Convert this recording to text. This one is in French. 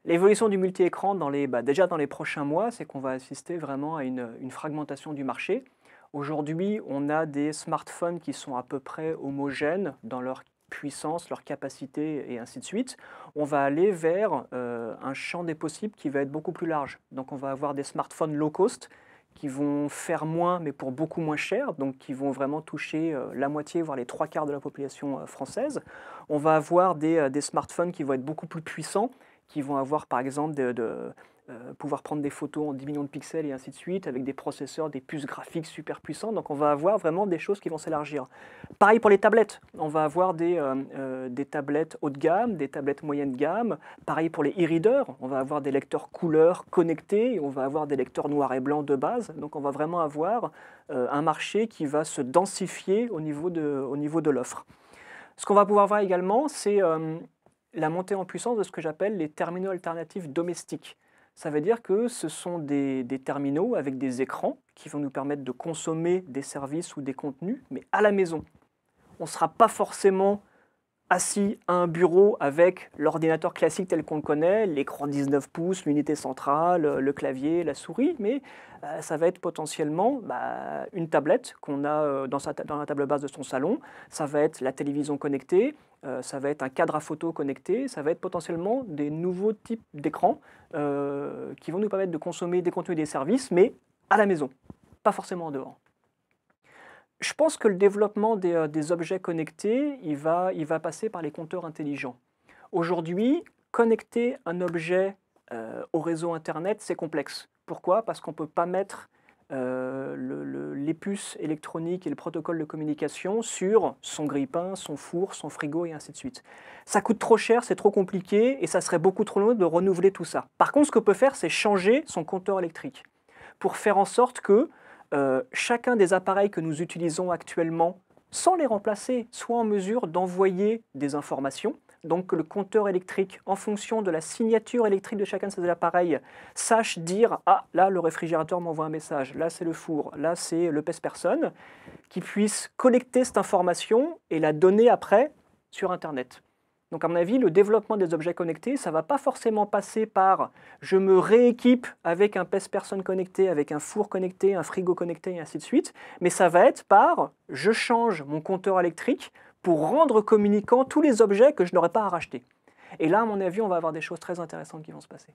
L'évolution du multi-écran déjà dans les prochains mois, c'est qu'on va assister vraiment à une fragmentation du marché. Aujourd'hui, on a des smartphones qui sont à peu près homogènes dans leur puissance, leur capacité et ainsi de suite. On va aller vers un champ des possibles qui va être beaucoup plus large. Donc on va avoir des smartphones low cost qui vont faire moins mais pour beaucoup moins cher, donc qui vont vraiment toucher la moitié, voire les trois quarts de la population française. On va avoir des smartphones qui vont être beaucoup plus puissants, qui vont avoir par exemple pouvoir prendre des photos en 10 millions de pixels et ainsi de suite, avec des processeurs, des puces graphiques super puissants. Donc on va avoir vraiment des choses qui vont s'élargir. Pareil pour les tablettes. On va avoir des tablettes haut de gamme, des tablettes moyenne de gamme. Pareil pour les e-readers. On va avoir des lecteurs couleurs connectés, et on va avoir des lecteurs noir et blanc de base. Donc on va vraiment avoir un marché qui va se densifier au niveau de l'offre. Ce qu'on va pouvoir voir également, c'est la montée en puissance de ce que j'appelle les terminaux alternatifs domestiques. Ça veut dire que ce sont des terminaux avec des écrans qui vont nous permettre de consommer des services ou des contenus, mais à la maison. On ne sera pas forcément assis à un bureau avec l'ordinateur classique tel qu'on le connaît, l'écran 19 pouces, l'unité centrale, le clavier, la souris, mais ça va être potentiellement une tablette qu'on a dans la table basse de son salon, ça va être la télévision connectée, ça va être un cadre à photo connecté, ça va être potentiellement des nouveaux types d'écrans qui vont nous permettre de consommer des contenus et des services, mais à la maison, pas forcément en dehors. Je pense que le développement des objets connectés, il va passer par les compteurs intelligents. Aujourd'hui, connecter un objet au réseau Internet, c'est complexe. Pourquoi? Parce qu'on ne peut pas mettre les puces électroniques et le protocole de communication sur son grille-pain, son four, son frigo et ainsi de suite. Ça coûte trop cher, c'est trop compliqué et ça serait beaucoup trop long de renouveler tout ça. Par contre, ce qu'on peut faire, c'est changer son compteur électrique pour faire en sorte que chacun des appareils que nous utilisons actuellement, sans les remplacer, soit en mesure d'envoyer des informations. Donc que le compteur électrique, en fonction de la signature électrique de chacun de ces appareils, sache dire « Ah, là, le réfrigérateur m'envoie un message, là, c'est le four, là, c'est le pèse-personne », qui puisse collecter cette information et la donner après sur Internet. Donc à mon avis, le développement des objets connectés, ça ne va pas forcément passer par « je me rééquipe avec un pèse-personne connecté, avec un four connecté, un frigo connecté et ainsi de suite », mais ça va être par « je change mon compteur électrique pour rendre communicants tous les objets que je n'aurais pas à racheter ». Et là, à mon avis, on va avoir des choses très intéressantes qui vont se passer.